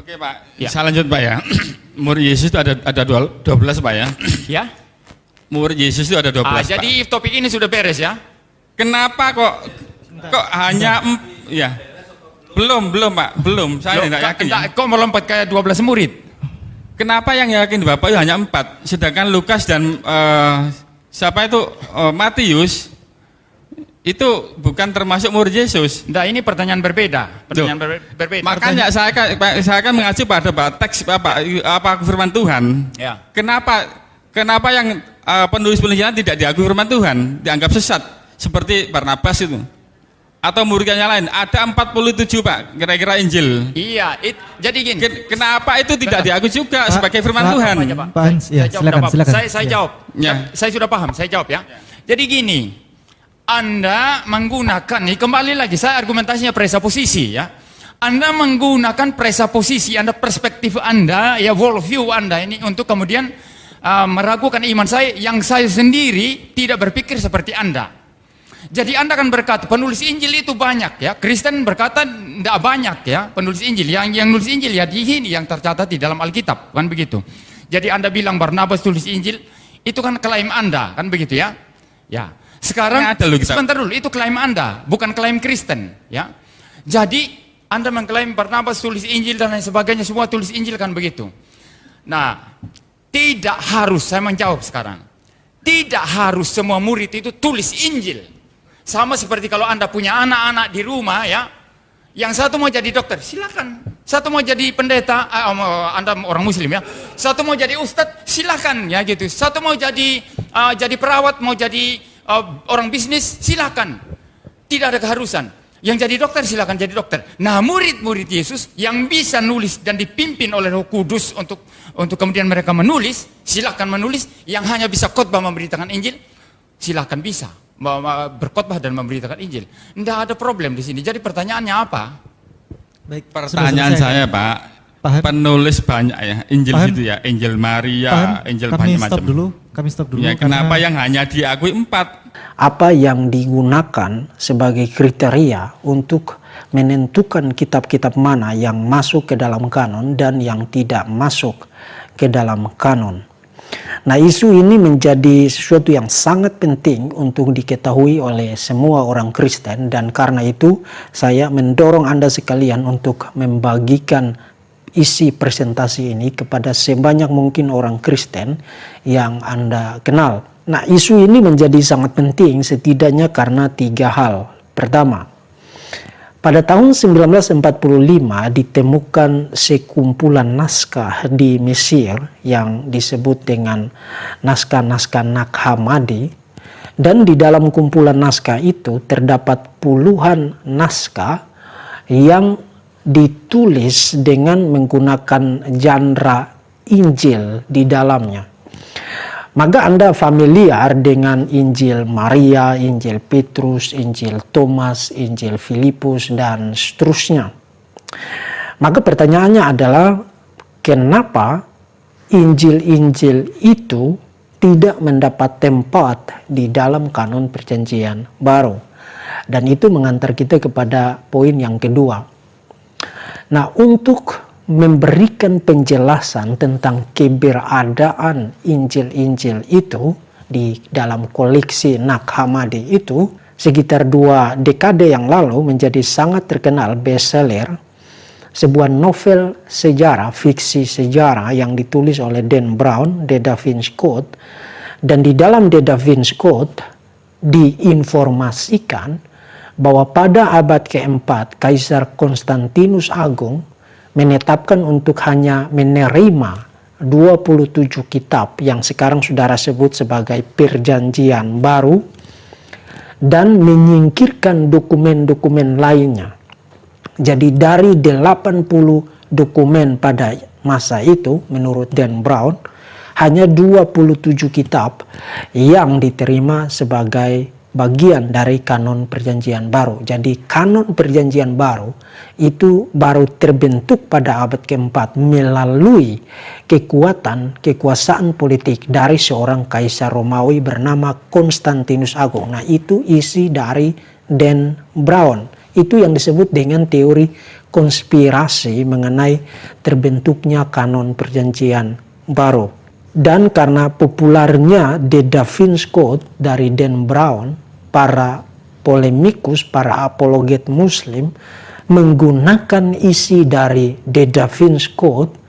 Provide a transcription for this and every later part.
Oke Pak, Ya. saya lanjut Pak ya. Murid Yesus itu ada 12 Pak ya. Ya. Murid Yesus itu ada 12 Pak. Jadi topik ini sudah beres ya. Kenapa kok hanya ya? Belum Pak, belum. Saya tidak yakin. Ya. Kok melompat kayak 12 murid? Kenapa yang yakin Bapak itu hanya 4? Sedangkan Lukas dan siapa itu Matius itu bukan termasuk murid Yesus. Nah, ini pertanyaan berbeda. Pertanyaan berbeda. Makanya saya akan mengacu pada teks apa firman Tuhan. Ya. Kenapa yang penulis penelitian tidak diakui firman Tuhan, dianggap sesat seperti Barnabas itu? Atau muridnya yang lain? Ada 47 Pak, kira-kira Injil. Iya, jadi gini. Kenapa itu tidak diakui juga sebagai firman Tuhan? Pak Hans, ya, silakan. Saya jawab. Ya. Saya sudah paham, saya jawab ya. Jadi gini, Anda menggunakan, ini kembali lagi, saya argumentasinya presuposisi ya. Anda menggunakan presuposisi, Anda perspektif Anda, ya worldview Anda ini untuk kemudian meragukan iman saya, yang saya sendiri tidak berpikir seperti Anda. Jadi Anda akan berkata penulis Injil itu banyak ya. Kristen berkata tidak banyak ya penulis Injil. Yang nulis Injil ya di sini yang tercatat di dalam Alkitab, kan begitu. Jadi Anda bilang Barnabas tulis Injil, itu kan klaim Anda, kan begitu ya. Ya. Sekarang sebentar dulu, itu klaim Anda, bukan klaim Kristen ya. Jadi Anda mengklaim Barnabas tulis Injil dan lain sebagainya, semua tulis Injil, kan begitu. Nah, tidak harus, saya menjawab sekarang. Tidak harus semua murid itu tulis Injil. Sama seperti kalau Anda punya anak-anak di rumah ya, yang satu mau jadi dokter, silakan. Satu mau jadi pendeta, Anda orang Muslim ya. Satu mau jadi ustadz, silakan ya gitu. Satu mau jadi perawat, mau jadi orang bisnis, silakan. Tidak ada keharusan. Yang jadi dokter silakan jadi dokter. Nah, murid-murid Yesus yang bisa nulis dan dipimpin oleh Roh Kudus untuk kemudian mereka menulis, silakan menulis. Yang hanya bisa khotbah memberitakan Injil, silakan bisa berkhotbah dan memberitakan Injil. Tidak ada problem di sini. Jadi pertanyaannya apa? Baik, pertanyaan saya Pak. Penulis banyak ya Injil itu ya, Injil Maria, Injil banyak macam. Kami stop dulu. Ya, kenapa yang hanya diakui 4? Apa yang digunakan sebagai kriteria untuk menentukan kitab-kitab mana yang masuk ke dalam kanon dan yang tidak masuk ke dalam kanon. Nah, isu ini menjadi sesuatu yang sangat penting untuk diketahui oleh semua orang Kristen, dan karena itu saya mendorong Anda sekalian untuk membagikan isi presentasi ini kepada sebanyak mungkin orang Kristen yang Anda kenal. Nah, isu ini menjadi sangat penting setidaknya karena 3 hal. Pertama, pada tahun 1945 ditemukan sekumpulan naskah di Mesir yang disebut dengan naskah-naskah Nag Hammadi, dan di dalam kumpulan naskah itu terdapat puluhan naskah yang ditulis dengan menggunakan genre Injil di dalamnya. Maka Anda familiar dengan Injil Maria, Injil Petrus, Injil Thomas, Injil Filipus, dan seterusnya. Maka pertanyaannya adalah, kenapa Injil-Injil itu tidak mendapat tempat di dalam kanon Perjanjian Baru? Dan itu mengantar kita kepada poin yang kedua. Nah, untuk memberikan penjelasan tentang keberadaan Injil-Injil itu di dalam koleksi Nag Hammadi itu, sekitar 2 dekade yang lalu menjadi sangat terkenal bestseller sebuah novel sejarah, fiksi sejarah yang ditulis oleh Dan Brown, The Da Vinci Code. Dan di dalam The Da Vinci Code diinformasikan bahwa pada abad keempat Kaisar Konstantinus Agung menetapkan untuk hanya menerima 27 kitab yang sekarang saudara sebut sebagai Perjanjian Baru, dan menyingkirkan dokumen-dokumen lainnya. Jadi dari 80 dokumen pada masa itu menurut Dan Brown, hanya 27 kitab yang diterima sebagai bagian dari kanon Perjanjian Baru. Jadi kanon Perjanjian Baru itu baru terbentuk pada abad keempat melalui kekuasaan politik dari seorang kaisar Romawi bernama Konstantinus Agung. Nah, itu isi dari Dan Brown. Itu yang disebut dengan teori konspirasi mengenai terbentuknya kanon perjanjian baru. Dan karena populernya The Da Vinci Code dari Dan Brown, para polemikus, para apologet Muslim menggunakan isi dari The Da Vinci Code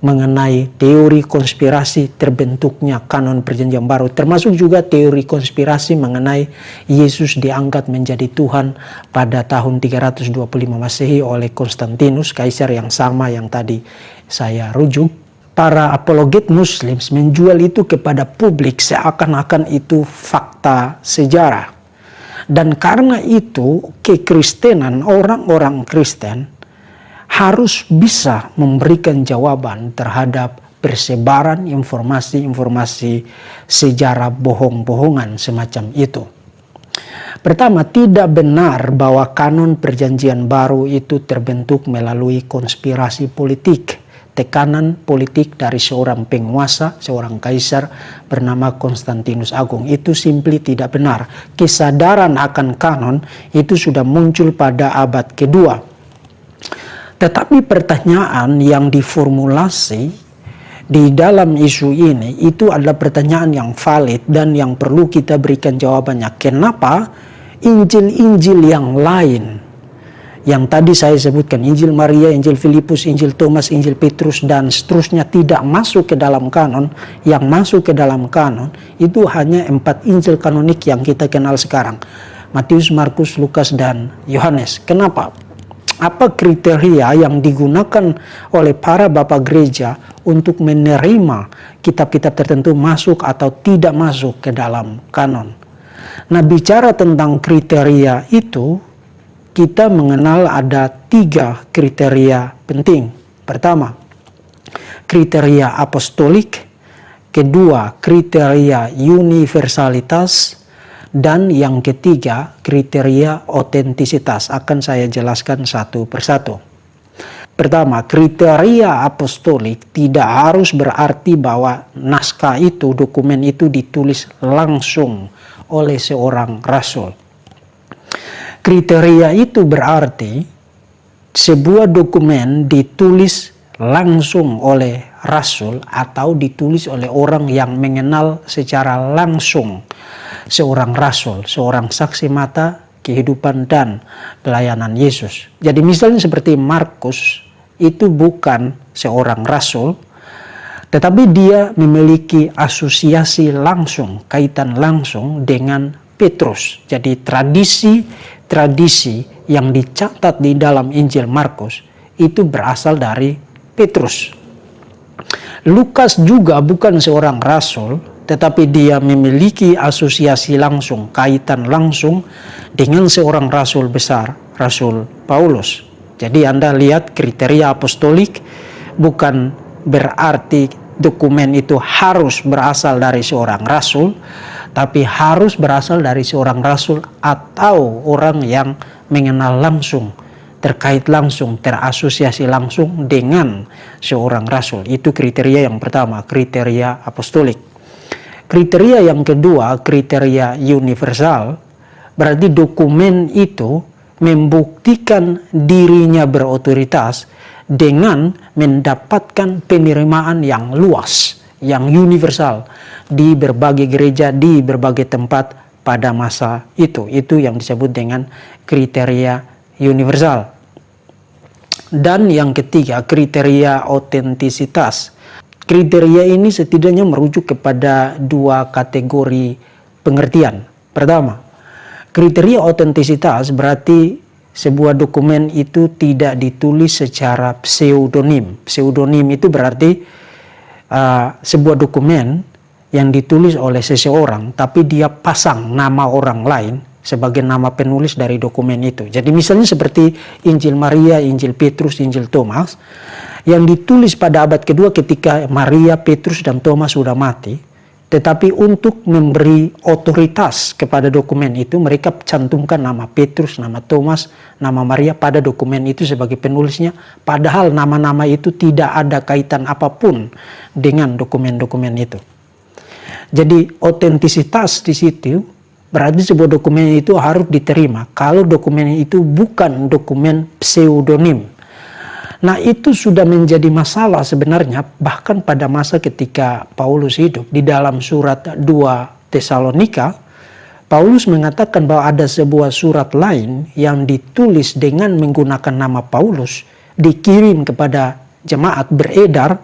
mengenai teori konspirasi terbentuknya kanon perjanjian baru, termasuk juga teori konspirasi mengenai Yesus diangkat menjadi Tuhan pada tahun 325 Masehi oleh Konstantinus, kaisar yang sama yang tadi saya rujuk. Para apologet Muslim menjual itu kepada publik seakan-akan itu fakta sejarah. Dan karena itu kekristenan, orang-orang Kristen harus bisa memberikan jawaban terhadap persebaran informasi-informasi sejarah bohong-bohongan semacam itu. Pertama, tidak benar bahwa kanon perjanjian baru itu terbentuk melalui konspirasi politik, tekanan politik dari seorang penguasa, seorang kaisar bernama Konstantinus Agung. Itu simply tidak benar. Kesadaran akan kanon itu sudah muncul pada abad kedua. Tetapi pertanyaan yang diformulasi di dalam isu ini itu adalah pertanyaan yang valid dan yang perlu kita berikan jawabannya. Kenapa Injil-Injil yang lain, yang tadi saya sebutkan, Injil Maria, Injil Filipus, Injil Thomas, Injil Petrus, dan seterusnya tidak masuk ke dalam kanon? Yang masuk ke dalam kanon itu hanya 4 Injil kanonik yang kita kenal sekarang. Matius, Markus, Lukas, dan Yohanes. Kenapa? Apa kriteria yang digunakan oleh para bapak gereja untuk menerima kitab-kitab tertentu masuk atau tidak masuk ke dalam kanon? Nah, bicara tentang kriteria itu, kita mengenal ada 3 kriteria penting. Pertama, kriteria apostolik. Kedua, kriteria universalitas. Dan yang ketiga, kriteria otentisitas. Akan saya jelaskan satu persatu. Pertama, kriteria apostolik tidak harus berarti bahwa naskah itu, dokumen itu ditulis langsung oleh seorang rasul. Kriteria itu berarti sebuah dokumen ditulis langsung oleh rasul atau ditulis oleh orang yang mengenal secara langsung seorang rasul, seorang saksi mata kehidupan dan pelayanan Yesus. Jadi misalnya seperti Markus itu bukan seorang rasul, tetapi dia memiliki asosiasi langsung, kaitan langsung dengan Petrus. Jadi tradisi yang dicatat di dalam Injil Markus itu berasal dari Petrus. Lukas juga bukan seorang rasul, tetapi dia memiliki asosiasi langsung, kaitan langsung dengan seorang rasul besar, Rasul Paulus. Jadi Anda lihat kriteria apostolik bukan berarti dokumen itu harus berasal dari seorang rasul, tapi harus berasal dari seorang rasul atau orang yang mengenal langsung, terkait langsung, terasosiasi langsung dengan seorang rasul. Itu kriteria yang pertama, kriteria apostolik. Kriteria yang kedua, kriteria universal, berarti dokumen itu membuktikan dirinya berotoritas dengan mendapatkan penerimaan yang luas, yang universal di berbagai gereja, di berbagai tempat pada masa itu. Itu yang disebut dengan kriteria universal. Dan yang ketiga, kriteria otentisitas. Kriteria ini setidaknya merujuk kepada 2 kategori pengertian. Pertama, kriteria otentisitas berarti sebuah dokumen itu tidak ditulis secara pseudonim. Pseudonim itu berarti sebuah dokumen yang ditulis oleh seseorang, tapi dia pasang nama orang lain sebagai nama penulis dari dokumen itu. Jadi misalnya seperti Injil Maria, Injil Petrus, Injil Thomas, yang ditulis pada abad kedua ketika Maria, Petrus, dan Thomas sudah mati. Tetapi untuk memberi otoritas kepada dokumen itu, mereka cantumkan nama Petrus, nama Thomas, nama Maria pada dokumen itu sebagai penulisnya. Padahal nama-nama itu tidak ada kaitan apapun dengan dokumen-dokumen itu. Jadi otentisitas di situ berarti sebuah dokumen itu harus diterima kalau dokumen itu bukan dokumen pseudonim. Nah, itu sudah menjadi masalah sebenarnya bahkan pada masa ketika Paulus hidup. Di dalam surat 2 Tesalonika, Paulus mengatakan bahwa ada sebuah surat lain yang ditulis dengan menggunakan nama Paulus, dikirim kepada jemaat, beredar,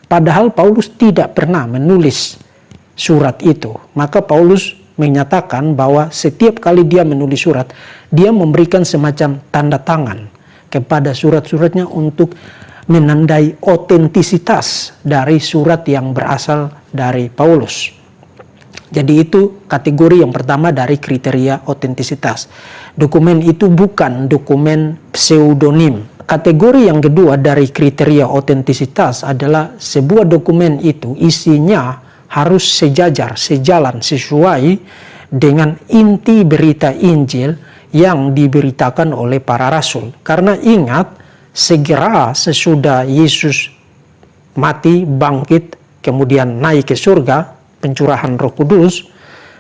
padahal Paulus tidak pernah menulis surat itu. Maka Paulus menyatakan bahwa setiap kali dia menulis surat, dia memberikan semacam tanda tangan kepada surat-suratnya untuk menandai otentisitas dari surat yang berasal dari Paulus. Jadi itu kategori yang pertama dari kriteria otentisitas. Dokumen itu bukan dokumen pseudonim. Kategori yang kedua dari kriteria otentisitas adalah sebuah dokumen itu isinya harus sejajar, sejalan, sesuai dengan inti berita Injil yang diberitakan oleh para rasul. Karena ingat, segera sesudah Yesus mati, bangkit, kemudian naik ke surga, pencurahan Roh Kudus,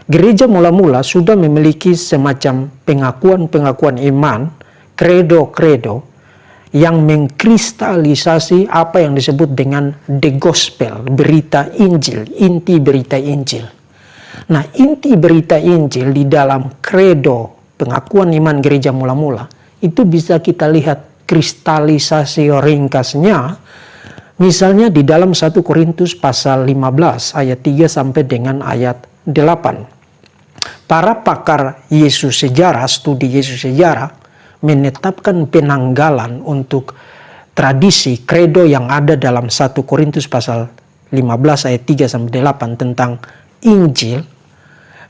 gereja mula-mula sudah memiliki semacam pengakuan-pengakuan iman, kredo-kredo, yang mengkristalisasi apa yang disebut dengan the gospel, berita Injil, inti berita Injil. Nah, inti berita Injil di dalam kredo pengakuan iman gereja mula-mula itu bisa kita lihat kristalisasi ringkasnya misalnya di dalam 1 Korintus pasal 15 ayat 3 sampai dengan ayat 8. Para pakar Yesus sejarah, studi Yesus sejarah menetapkan penanggalan untuk tradisi kredo yang ada dalam 1 Korintus pasal 15 ayat 3 sampai 8 tentang Injil,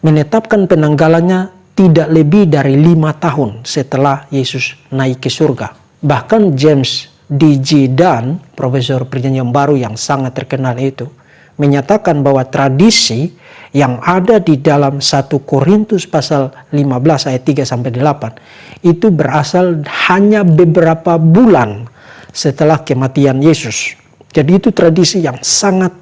menetapkan penanggalannya tidak lebih dari 5 tahun setelah Yesus naik ke surga. Bahkan James D.G. Dunn, profesor perjanjian baru yang sangat terkenal itu, menyatakan bahwa tradisi yang ada di dalam 1 Korintus pasal 15 ayat 3 sampai 8 itu berasal hanya beberapa bulan setelah kematian Yesus. Jadi itu tradisi yang sangat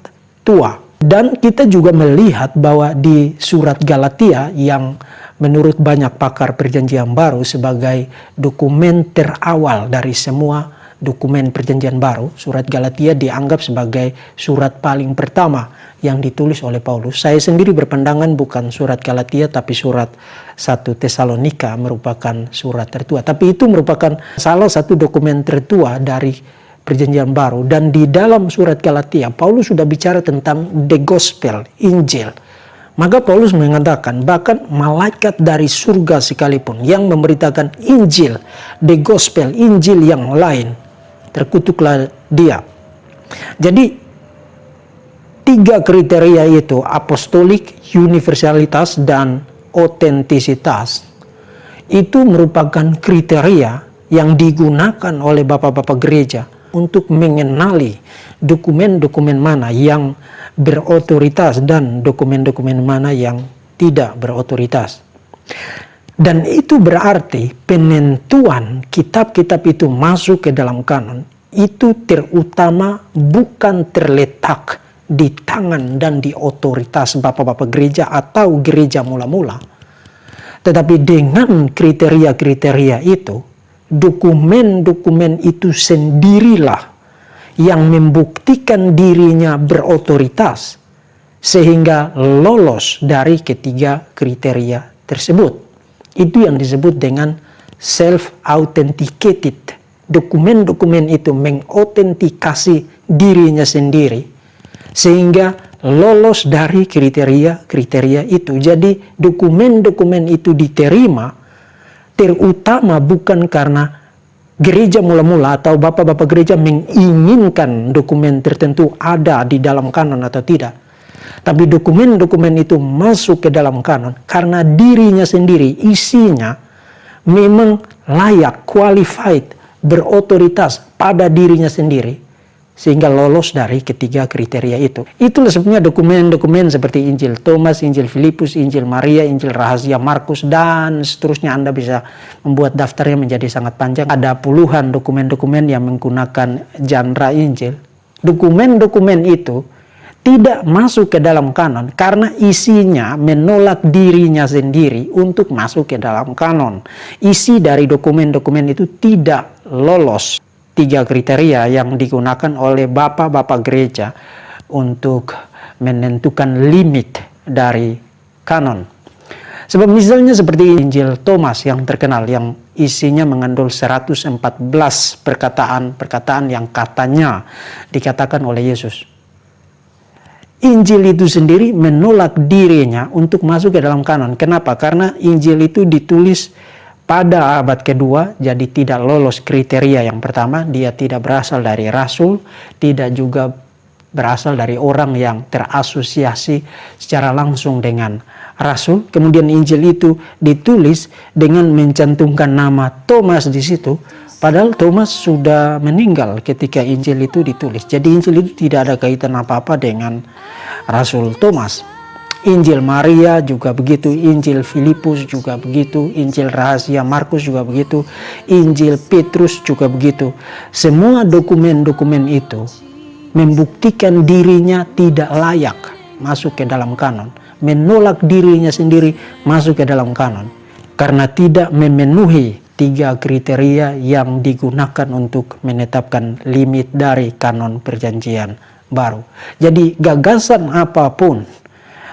tua. Dan kita juga melihat bahwa di surat Galatia yang menurut banyak pakar perjanjian baru sebagai dokumen terawal dari semua dokumen perjanjian baru, surat Galatia dianggap sebagai surat paling pertama yang ditulis oleh Paulus. Saya sendiri berpandangan bukan surat Galatia tapi surat 1 Tesalonika merupakan surat tertua. Tapi itu merupakan salah satu dokumen tertua dari perjanjian baru. Dan di dalam surat Galatia Paulus sudah bicara tentang the gospel, Injil. Maka Paulus mengatakan bahkan malaikat dari surga sekalipun yang memberitakan Injil, the gospel, Injil yang lain, terkutuklah dia. Jadi 3 kriteria itu, apostolik, universalitas, dan otentisitas, itu merupakan kriteria yang digunakan oleh bapak-bapak gereja untuk mengenali dokumen-dokumen mana yang berotoritas dan dokumen-dokumen mana yang tidak berotoritas. Dan itu berarti penentuan kitab-kitab itu masuk ke dalam kanon itu terutama bukan terletak di tangan dan di otoritas bapak-bapak gereja atau gereja mula-mula. Tetapi dengan kriteria-kriteria itu, dokumen-dokumen itu sendirilah yang membuktikan dirinya berotoritas sehingga lolos dari ketiga kriteria tersebut. Itu yang disebut dengan self-authenticated. Dokumen-dokumen itu mengautentikasi dirinya sendiri sehingga lolos dari kriteria-kriteria itu. Jadi dokumen-dokumen itu diterima terutama bukan karena gereja mula-mula atau bapak-bapak gereja menginginkan dokumen tertentu ada di dalam kanon atau tidak. Tapi dokumen-dokumen itu masuk ke dalam kanon karena dirinya sendiri, isinya memang layak, qualified, berotoritas pada dirinya sendiri. Sehingga lolos dari ketiga kriteria itu. Itulah sebenarnya dokumen-dokumen seperti Injil Thomas, Injil Filipus, Injil Maria, Injil Rahasia Markus, dan seterusnya. Anda bisa membuat daftarnya menjadi sangat panjang. Ada puluhan dokumen-dokumen yang menggunakan genre Injil. Dokumen-dokumen itu tidak masuk ke dalam kanon karena isinya menolak dirinya sendiri untuk masuk ke dalam kanon. Isi dari dokumen-dokumen itu tidak lolos 3 kriteria yang digunakan oleh bapak-bapak gereja untuk menentukan limit dari kanon. Sebab misalnya seperti Injil Thomas yang terkenal, yang isinya mengandung 114 perkataan yang katanya dikatakan oleh Yesus. Injil itu sendiri menolak dirinya untuk masuk ke dalam kanon. Kenapa? Karena Injil itu ditulis pada abad kedua, jadi tidak lolos kriteria yang pertama. Dia tidak berasal dari rasul, tidak juga berasal dari orang yang terasosiasi secara langsung dengan rasul. Kemudian Injil itu ditulis dengan mencantumkan nama Thomas di situ, padahal Thomas sudah meninggal ketika Injil itu ditulis. Jadi Injil itu tidak ada kaitan apa-apa dengan Rasul Thomas. Injil Maria juga begitu, Injil Filipus juga begitu, Injil Rahasia Markus juga begitu, Injil Petrus juga begitu. Semua dokumen-dokumen itu membuktikan dirinya tidak layak masuk ke dalam kanon, menolak dirinya sendiri masuk ke dalam kanon karena tidak memenuhi 3 kriteria yang digunakan untuk menetapkan limit dari kanon perjanjian baru. Jadi gagasan apapun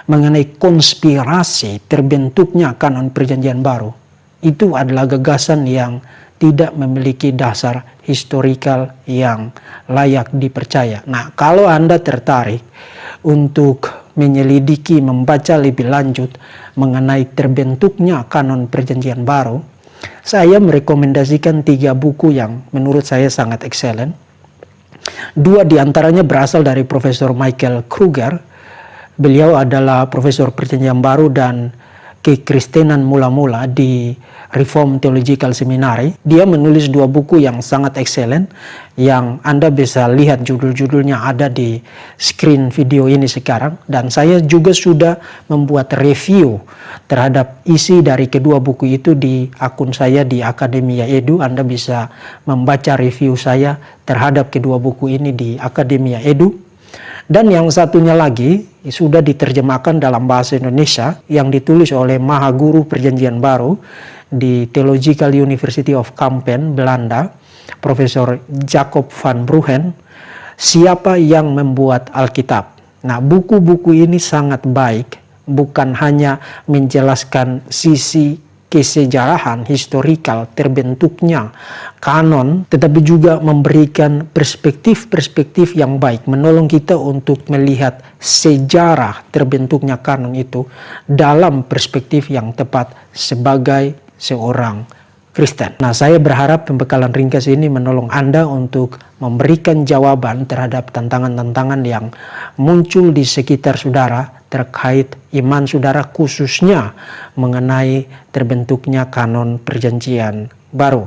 mengenai konspirasi terbentuknya kanon perjanjian baru itu adalah gagasan yang tidak memiliki dasar historikal yang layak dipercaya. Nah, kalau Anda tertarik untuk menyelidiki, membaca lebih lanjut mengenai terbentuknya kanon perjanjian baru, saya merekomendasikan 3 buku yang menurut saya sangat excellent. 2 diantaranya berasal dari Profesor Michael Kruger. Beliau adalah Profesor Perjanjian Baru dan Kekristenan mula-mula di Reform Theological Seminary. Dia menulis 2 buku yang sangat excellent, yang Anda bisa lihat judul-judulnya ada di screen video ini sekarang. Dan saya juga sudah membuat review terhadap isi dari kedua buku itu di akun saya di Academia Edu. Anda bisa membaca review saya terhadap kedua buku ini di Academia Edu. Dan yang satunya lagi sudah diterjemahkan dalam bahasa Indonesia yang ditulis oleh Mahaguru Perjanjian Baru di Theological University of Kampen, Belanda, Profesor Jacob van Bruggen, Siapa yang Membuat Alkitab. Nah, buku-buku ini sangat baik, bukan hanya menjelaskan sisi kesejarahan historikal terbentuknya kanon, tetapi juga memberikan perspektif-perspektif yang baik, menolong kita untuk melihat sejarah terbentuknya kanon itu dalam perspektif yang tepat sebagai seorang Kristen. Nah, saya berharap pembekalan ringkas ini menolong Anda untuk memberikan jawaban terhadap tantangan-tantangan yang muncul di sekitar saudara terkait iman saudara, khususnya mengenai terbentuknya kanon perjanjian baru.